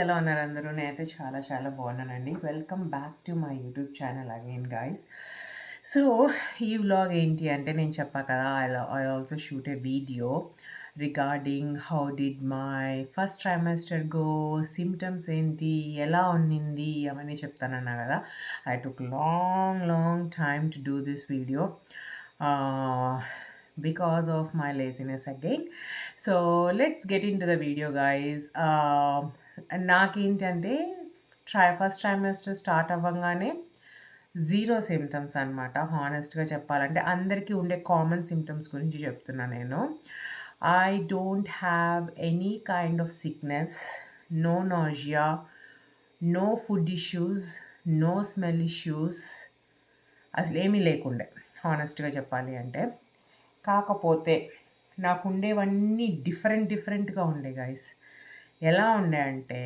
ఎలా ఉన్నారు అందరూ? నేనైతే చాలా చాలా బాగున్నానండి. Welcome back to my YouTube channel again guys. So ఈ వ్లాగ్ ఏంటి అంటే నేను చెప్పా కదా, I also shoot A video regarding how did my first trimester go, symptoms ఏంటి, ఎలా ఉన్నింది అవన్నీ చెప్తానన్నా కదా. I took long time to do this video because of my laziness again. So let's get into the video guys. నాకేంటంటే first trimester start అవ్వగానే zero symptoms అనమాట. హానెస్ట్గా చెప్పాలంటే అందరికీ ఉండే కామన్ సిమ్టమ్స్ గురించి చెప్తున్నా నేను. I don't have any kind of sickness, no nausea, no food issues, no smell issues, అసలు ఏమీ లేకుండే హానెస్ట్గా చెప్పాలి అంటే. కాకపోతే నాకు ఉండేవన్నీ డిఫరెంట్గా ఉండే గైస్. ఎలా ఉండే అంటే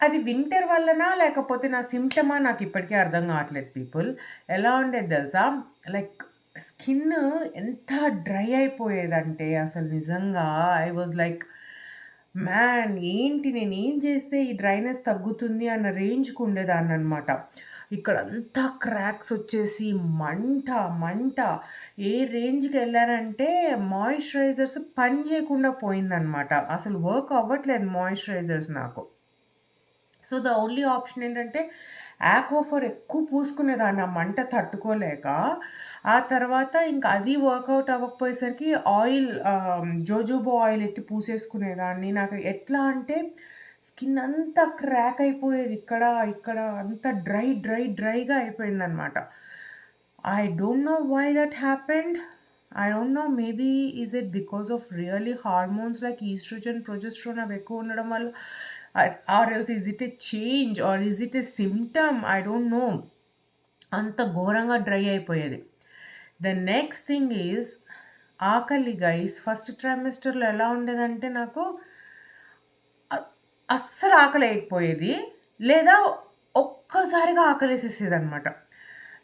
అది వింటర్ వల్లనా లేకపోతే నా సిమ్టమా నాకు ఇప్పటికీ అర్థం కావట్లేదు పీపుల్. ఎలా ఉండేది తెలుసా, లైక్ స్కిన్ ఎంత డ్రై అయిపోయేదంటే అసలు నిజంగా ఐ వాజ్ లైక్ మ్యాన్, ఏంటి నేను ఏం చేస్తే ఈ డ్రైనెస్ తగ్గుతుంది అన్న రేంజ్కి ఉండేదాన్ని అనమాట. ఇక్కడంతా క్రాక్స్ వచ్చేసి మంట ఏ రేంజ్కి వెళ్ళానంటే మాయిశ్చరైజర్స్ పని చేయకుండా పోయిందనమాట. అసలు వర్క్ అవ్వట్లేదు మాయిశ్చరైజర్స్ నాకు. సో ద ఓన్లీ ఆప్షన్ ఏంటంటే యాక్వాఫర్ ఎక్కువ పూసుకునేదాన్ని ఆ మంట తట్టుకోలేక. ఆ తర్వాత ఇంకా అది వర్కౌట్ అవ్వకపోయేసరికి ఆయిల్, జోజోబో ఆయిల్ ఎత్తి పూసేసుకునేదాన్ని. నాకు ఎట్లా అంటే స్కిన్ అంతా క్రాక్ అయిపోయేది, ఇక్కడ అంతా డ్రైగా అయిపోయిందనమాట. I don't know why that happened. I don't know, maybe is it because of really hormones like estrogen, progesterone అవి ఎక్కువ ఉండడం వల్ల, or else is it a change or is it a symptom, I don't know. అంత ఘోరంగా dry అయిపోయేది. The next thing is ఆకలి guys. First ట్రైమెస్టర్లో ఎలా ఉండేదంటే నాకు అస్సలు ఆకలేయకపోయేది, లేదా ఒక్కసారిగా ఆకలేసేసేది అనమాట.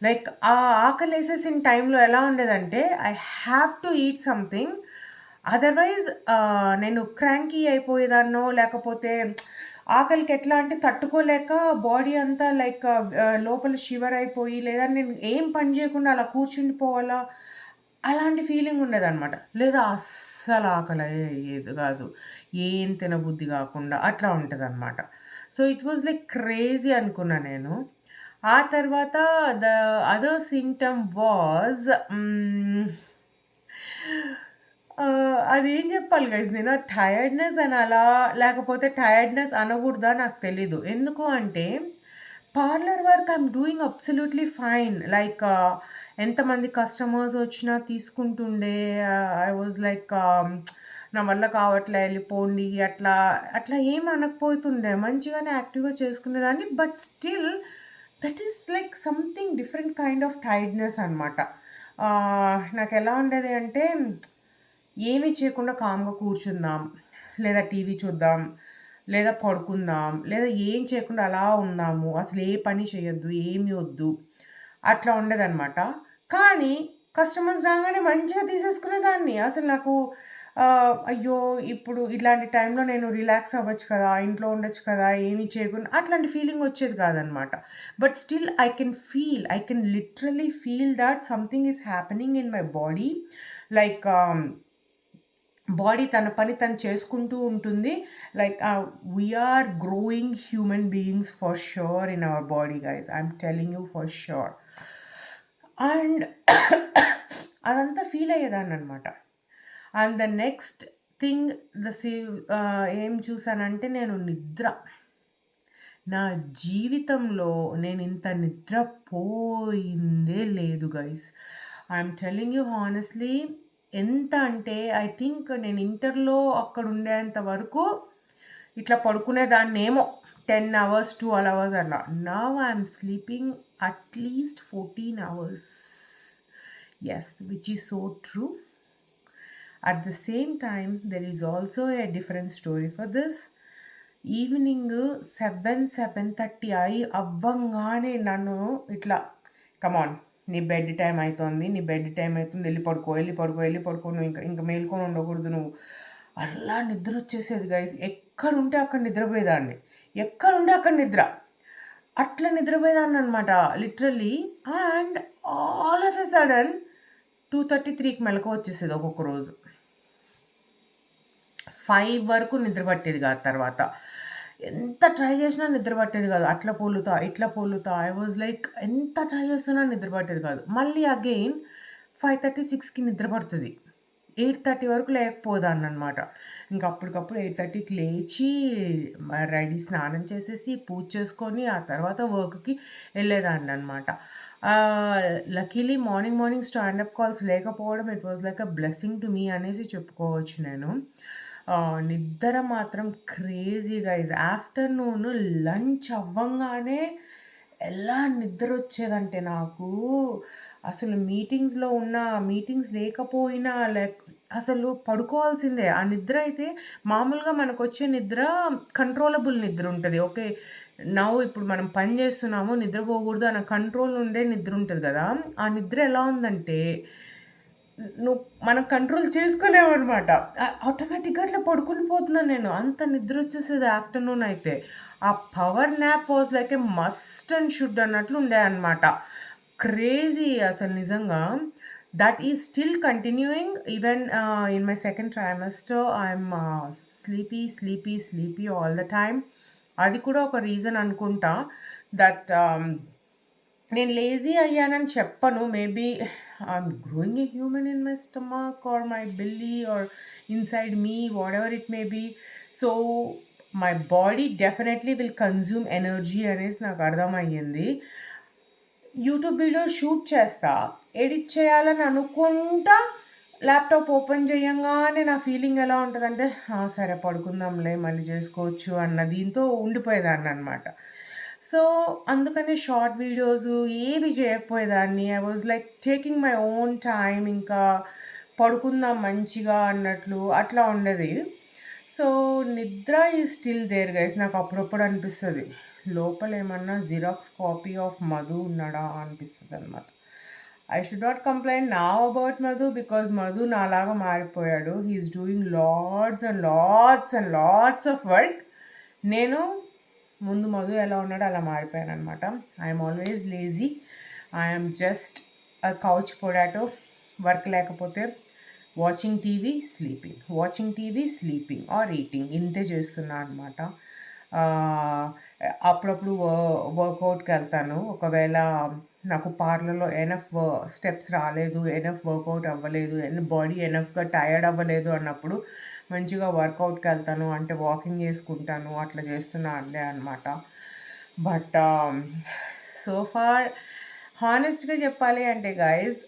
లైక్ ఆ ఆకలేసేసిన టైంలో ఎలా ఉండేదంటే I have to eat something, otherwise నేను క్రాంకీ అయిపోయేదాన్నో, లేకపోతే ఆకలికి ఎట్లా అంటే తట్టుకోలేక బాడీ అంతా లైక్ లోపల షివర్ అయిపోయి, లేదా నేను ఏం పని చేయకుండా అలా కూర్చుండిపోవాలా అలాంటి ఫీలింగ్ ఉండేదన్నమాట. లేదా అస్సలు ఆకలి అయ్యేది కాదు, ఏం తినబుద్ధి కాకుండా అట్లా ఉంటుందన్నమాట. So it was like crazy అనుకున్నా నేను. ఆ తర్వాత ద అదర్ సిమ్టమ్ వాజ్, అదేం చెప్పాలి గైస్, నేను టైర్డ్‌నెస్ అనాలా? లేకపోతే టైర్డ్‌నెస్ అనకూడదా నాకు తెలీదు. ఎందుకు అంటే parlour work I'm doing absolutely fine. Like ఎంతమంది కస్టమర్స్ వచ్చినా తీసుకుంటుండే. ఐ వాజ్ లైక్ నా వల్ల కావట్లే వెళ్ళిపోండి అట్లా ఏమి అనకపోతుండే. మంచిగానే యాక్టివ్‌గా చేసుకునేదాన్ని. But still that is like something different kind of tiredness అనమాట. నాకెలా ఉండేది అంటే ఏమీ చేయకుండా కామ్‌గా కూర్చుందాం, లేదా టీవీ చూద్దాం, లేదా పడుకుందాం, లేదా ఏం చేయకుండా అలా ఉందాము, అసలు ఏ పని చేయొద్దు, ఏమి వద్దు, అట్లా ఉండేదనమాట. కానీ కస్టమర్స్ రాగానే మంచిగా తీసేసుకునేదాన్ని. అసలు నాకు అయ్యో! ఇప్పుడు ఇట్లాంటి టైంలో నేను రిలాక్స్ అవ్వచ్చు కదా, ఇంట్లో ఉండొచ్చు కదా, ఏమి చేయకుండా అట్లాంటి ఫీలింగ్ వచ్చేది కాదనమాట. But still I can literally feel that something is happening in my body. Like body తన పని తను చేసుకుంటూ ఉంటుంది. Like we are growing human beings for sure in our body guys, I'm telling you for sure. And అదంతా feel అయ్యేదాన్ని అనమాట. And the next thing ఏం చూసానంటే నేను నిద్ర. నా జీవితంలో నేను ఇంత నిద్రపోయిందే లేదు guys. I'm telling you honestly. ఎంత అంటే ఐ థింక్ నేను ఇంటర్లో అక్కడ ఉండేంత వరకు ఇట్లా పడుకునేదాన్నేమో 10 hours 12 hours అలా. Now I'm sleeping at least 14 hours. Yes, which is so true. At the same time there is also a different story for this. Evening 7:30 అవ్వంగానే నన్ను ఇట్లా, కమాన్, నీ బెడ్ టైం అవుతుంది వెళ్ళి పడుకో నువ్వు ఇంకా మేల్కొని ఉండకూడదు నువ్వు అలా నిద్రొచ్చేసేది గైస్. ఎక్కడుంటే అక్కడ నిద్రపోయేదాన్ని. ఎక్కడుంటే అక్కడ నిద్ర. అట్లా నిద్రపోయేదాన్ననమాట literally. And all of a sudden 2:30, 3కి మెలకువొచ్చేసేది ఒక్కొక్క రోజు. 5 వరకు నిద్ర పట్టేది కాదు తర్వాత. ఎంత ట్రై చేసినా నిద్ర పట్టేది కాదు. అట్లా పొర్లుతా, ఇట్లా పొర్లుతా. ఐ వాజ్ లైక్ ఎంత ట్రై చేస్తున్నా నిద్ర పట్టేది కాదు. మళ్ళీ అగైన్ 5:30, 6కి నిద్ర పడతది. 8:30 వరకు లేకపోయేదాన్ననమాట. ఇంక అప్పటికప్పుడు 8:30కి లేచి రెడీ స్నానం చేసేసి, పూజ చేసుకొని, ఆ తర్వాత వర్క్‌కి వెళ్ళేదాన్ననమాట. లక్కీలీ మార్నింగ్ స్టాండప్ కాల్స్ లేకపోవడం it was like a blessing to me అనేసి చెప్పుకోవచ్చు నేను. నిద్ర మాత్రం క్రేజీ గైస్. ఆఫ్టర్‌నూన్ లంచ్ అవ్వంగానే ఎలా నిద్రొచ్చేదంటే నాకు, అసలు మీటింగ్స్ లేకపోయినా అసలు పడుకోవాల్సిందే. ఆ నిద్ర అయితే మామూలుగా మనకొచ్చే నిద్ర కంట్రోలబుల్ నిద్ర ఉంటది. ఓకే. ఇప్పుడు మనం పని చేస్తున్నాము, నిద్రపోకూడదు అన్న కంట్రోల్ ఉండే నిద్ర ఉంటది గదా! ఆ నిద్ర ఎలా ఉందంటే మనం కంట్రోల్ చేసుకోలేమనమాట. ఆటోమేటిక్‌గా అట్లా పడుకొని పోతున్నాను నేను. అంత నిద్రొచ్చేసేది ఆఫ్టర్‌నూన్ అయితే. ఆ power nap was like a must and should అన్నట్లు ఉండే అనమాట. క్రేజీ అసలు నిజంగా. That is still continuing even in my second trimester. I'm sleepy all the time. అది కూడా ఒక రీజన్ అనుకుంటా. దట్ నేను లేజీ అయ్యానని చెప్పను. Maybe I'm growing a human in my stomach or my belly or inside me whatever it may be. So, my body definitely will consume energy అనేసి నాకు అర్థమయ్యింది. యూట్యూబ్ వీడియో షూట్ చేస్తా. Edit చేయాలని అనుకుంటా laptop open చేయంగానే నా feeling ఎలా ఉంటదంటే, సరే పడుకుందాంలే మళ్ళీ చేసుకోవచ్చు అన్న దీంతో ఉండిపోయేదాన్ననమాట. సో, అందుకనే షార్ట్ వీడియోస్ ఏవి చేయకపోయేదాన్ని. I was like taking my own time. ఇంకా పడుకుందాం మంచిగా అన్నట్లు అట్లా ఉండేది. సో, నిద్ర ఈజ్ స్టిల్ దేర్ గైస్. నాకు అప్పుడప్పుడు అనిపిస్తది. లోపల ఏమన్నా జిరాక్స్ కాపీ ఆఫ్ మధు ఉన్నాడా అనిపిస్తదనమాట. I should not complain now about Madhu because Madhu నాలాగా మారిపోయాడు. He is doing lots of work. నేను ముందు మధు ఎలా ఉన్నాడో అలా మారిపోయాననమాట. I'm always lazy. I'm just a couch potato. Work లేకపోతే watching TV, sleeping or eating ఇంతే చేస్తున్నా అనమాట. అప్పుడప్పుడు వర్కౌట్‌కి వెళ్తాను. ఒకవేళ నాకు పార్లర్‌లో ఎనఫ్ స్టెప్స్ రాలేదు, ఎనఫ్ వర్కౌట్ అవ్వలేదు, బాడీ ఎనఫ్‌గా టైర్డ్ అవ్వలేదు అన్నప్పుడు మంచిగా వర్కౌట్‌కి వెళ్తాను. అంటే వాకింగ్ చేసుకుంటాను. అట్లా చేస్తున్నా అంతే అనమాట. బట్ సో ఫార్ హానెస్ట్‌గా చెప్పాలి అంటే గైస్,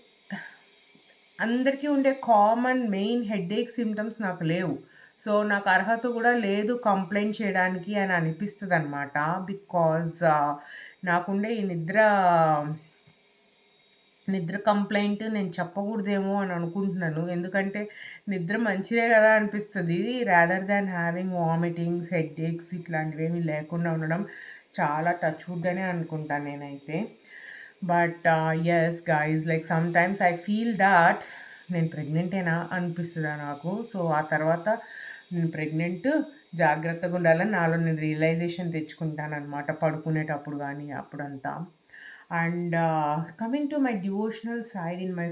అందరికీ ఉండే కామన్ మెయిన్ హెడేక్ సిమ్టమ్స్ నాకు లేవు. సో, నాకు అర్హత కూడా లేదు కంప్లెయింట్ చేయడానికి అని అనిపిస్తదనమాట. బికాజ్ నాకుండే ఈ నిద్ర కంప్లెయింట్ నేను చెప్పకూడదేమో అని అనుకుంటున్నాను. ఎందుకంటే నిద్ర మంచిదే కదా అనిపిస్తది. Rather than having vomitings, headaches ఇట్లాంటివేమీ లేకుండా ఉండడం చాలా టచ్ వుడ్ అనే అనుకుంటాను నేనైతే. But yes guys, like sometimes I feel that నేను ప్రెగ్నెంటేనా అనిపిస్తదా నాకు. సో, ఆ తర్వాత నేను ప్రెగ్నెంట్, జాగ్రత్తగా ఉండాలని నాలో నేను రియలైజేషన్ తెచ్చుకుంటాననమాట పడుకునేటప్పుడు గానీ అప్పుడంతా. And coming to my devotional side in my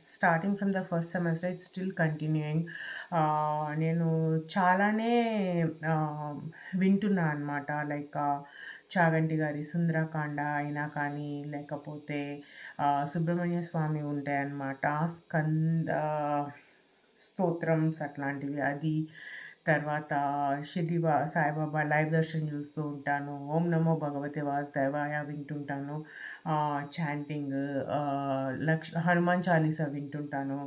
starting from the first semester it's still continuing. నేను చాలానే వింటున్నా అనమాట. లైక్ చాగంటి గారి సుందరకాండ అయినా కానీ, లేకపోతే సుబ్రహ్మణ్య స్వామి ఉంటాయన్నమాట. స్తోత్రమ్స్ అట్లాంటివి. అది తర్వాత సాయిబాబా లైవ్ దర్శన్ చూస్తూ ఉంటాను. ఓం నమో భగవతే వాసుదేవాయ వింటుంటాను. చాంటింగ్, హనుమాన్ చాలీసా వింటుంటాను.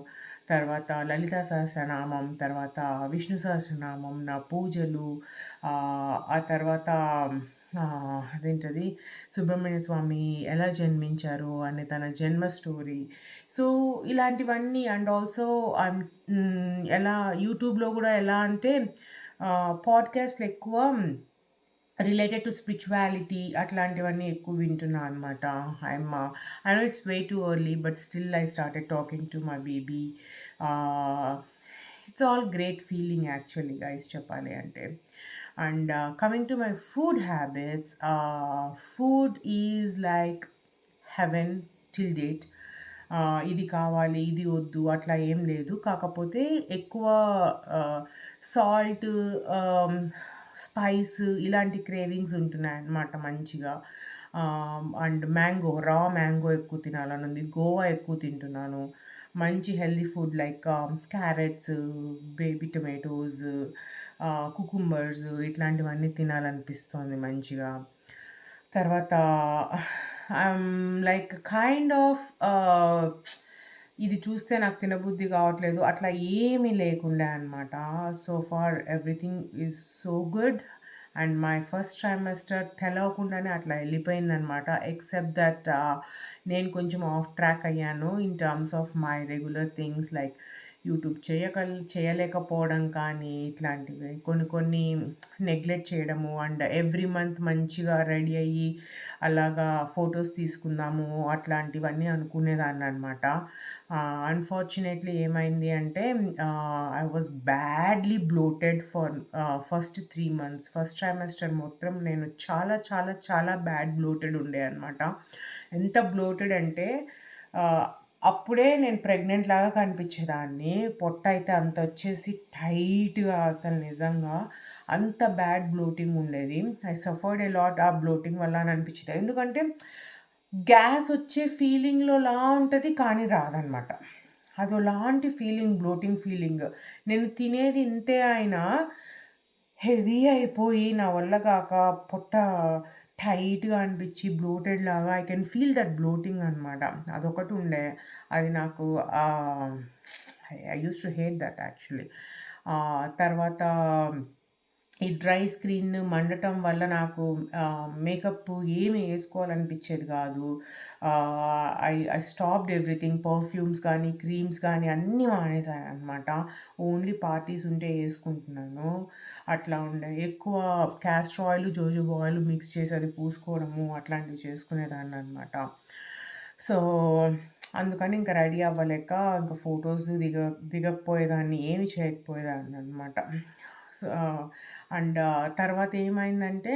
తర్వాత లలితా సహస్రనామం, తర్వాత విష్ణు సహస్రనామం, నా పూజలు, ఆ తర్వాత అదేంటది సుబ్రహ్మణ్య స్వామి ఎలా జన్మించారు అనే తన జన్మ స్టోరీ. సో, ఇలాంటివన్నీ. అండ్ ఆల్సో ఎలా యూట్యూబ్‌లో కూడా ఎలా అంటే పాడ్కాస్ట్‌లు ఎక్కువ రిలేటెడ్ టు స్పిరిచువాలిటీ అట్లాంటివన్నీ ఎక్కువ వింటున్నా అనమాట. I know it's way too early but still I started talking to my baby. It's all great feeling actually guys చెప్పాలి అంటే. And coming to my food habits, food is like heaven till date. ఇది కావాలి, ఇది వద్దు అట్లా ఏం లేదు. కాకపోతే ఎక్కువ సాల్ట్, స్పైస్ ఇలాంటి క్రేవింగ్స్ ఉంటున్నాయన్నమాట మంచిగా. అండ్ రా మ్యాంగో ఎక్కువ తినాలని ఉంది. గోవా ఎక్కువ తింటున్నాను. మంచి healthy food like carrots, baby tomatoes, cucumbers ఇట్లాంటివన్నీ తినాలనిపిస్తోంది మంచిగా. తర్వాత లైక్ కైండ్ ఆఫ్ ఇది చూస్తే నాకు తినబుద్ధి కావట్లేదు అట్లా ఏమీ లేకుండే అనమాట. So far everything is so good. And my first trimester తెలవకుండానే అట్లా వెళ్ళిపోయిందనమాట. ఎక్సెప్ట్ దట్ నేను కొంచెం ఆఫ్ ట్రాక్ అయ్యాను in terms of my regular things like YouTube చేయలేకపోవడం కానీ ఇట్లాంటివి కొన్ని కొన్ని నెగ్లెక్ట్ చేయడము. అండ్ ఎవ్రీ మంత్ మంచిగా రెడీ అయ్యి అలాగా ఫొటోస్ తీసుకుందాము అట్లాంటివన్నీ అనుకునేదాన్ని అనమాట. అన్ఫార్చునేట్లీ ఏమైంది అంటే I was badly bloated for first 3 months. First trimester మొత్తం నేను చాలా చాలా చాలా బ్యాడ్ బ్లోటెడ్ ఉండే అనమాట. ఎంత బ్లోటెడ్ అంటే అప్పుడే నేను ప్రెగ్నెంట్ లాగా కనిపించేదాన్ని. పొట్ట అయితే అంత వచ్చేసి టైట్‌గా అసలు నిజంగా అంత బ్యాడ్ బ్లోటింగ్ ఉండేది. ఐ సఫర్డ్ ఎ లాట్ ఆ బ్లోటింగ్ వల్ల అని అనిపించేది. ఎందుకంటే గ్యాస్ వచ్చే ఫీలింగ్‌లోలా ఉంటది కానీ రాదనమాట. అదోలాంటి ఫీలింగ్, బ్లోటింగ్ ఫీలింగ్. నేను తినేది ఇంతే అయినా హెవీ అయిపోయి నా వల్ల కాక పొట్ట టైట్‌గా అనిపించి బ్లోటెడ్ లాగా I can feel that bloating అనమాట. అదొకటి ఉండే. అది నాకు I used to hate that actually. తర్వాత ఈ డ్రై స్క్రీన్ మండటం వల్ల నాకు మేకప్ ఏమి వేసుకోవాలనిపించేది కాదు. I stopped everything. పర్ఫ్యూమ్స్ కానీ, క్రీమ్స్ కానీ అన్నీ మానేసాను అనమాట. ఓన్లీ పార్టీస్ ఉంటే వేసుకుంటున్నాను. అట్లా ఉండే. ఎక్కువ castor oil, jojoba oil mix చేసి అది పూసుకోవడము అట్లాంటివి చేసుకునేదాన్ని అనమాట. సో అందుకని ఇంకా రెడీ అవ్వలేక ఇంకా ఫొటోస్ దిగకపోయేదాన్ని, ఏమి చేయకపోయేదాన్ని అనమాట. సో అండ్ తర్వాత ఏమైందంటే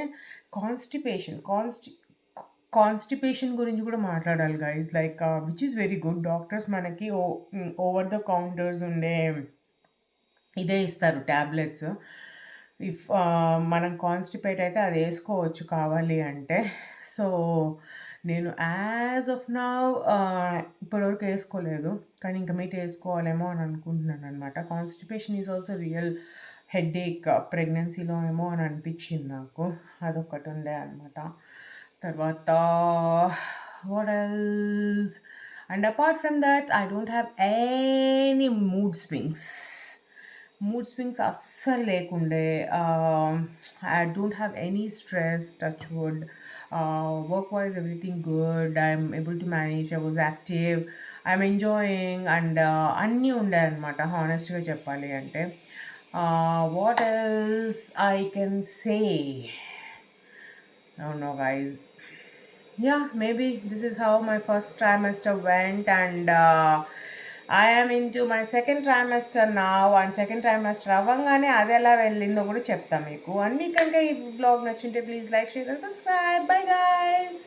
కాన్స్టిపేషన్ గురించి కూడా మాట్లాడాలి guys. Like which is very good. Doctors మనకి ఓవర్ ద కౌంటర్స్ ఉండే ఇదే ఇస్తారు ట్యాబ్లెట్స్. ఇఫ్ మనం కాన్స్టిపేట్ అయితే అది వేసుకోవచ్చు కావాలి అంటే. సో నేను యాజ్ ఆఫ్ నౌ ఇప్పటివరకు వేసుకోలేదు. కానీ ఇంకా మీట్ వేసుకోవాలేమో అని అనుకుంటున్నాను అనమాట. Constipation is also real headache ప్రెగ్నెన్సీలో ఏమో అని అనిపించింది నాకు. అదొకటి ఉండే అనమాట. తర్వాత what else? And apart from that I don't have any mood swings అస్సలు లేకుండే. I don't have any stress, touch wood. Work wise everything good. I'm able to manage. I was active. I'm enjoying. And అన్నీ ఉండే అనమాట హానెస్ట్గా చెప్పాలి అంటే. What else I can say? I don't know, guys. Yeah, maybe this is how my first trimester went, and I am into my second trimester now. And second trimester అవ్వంగానే అది ఎలా వెళ్ళిందో కూడా చెప్తా మీకు. అండ్ మీకు కనుక ఈ బ్లాగ్ నచ్చుంటే please like, share and subscribe. Bye guys.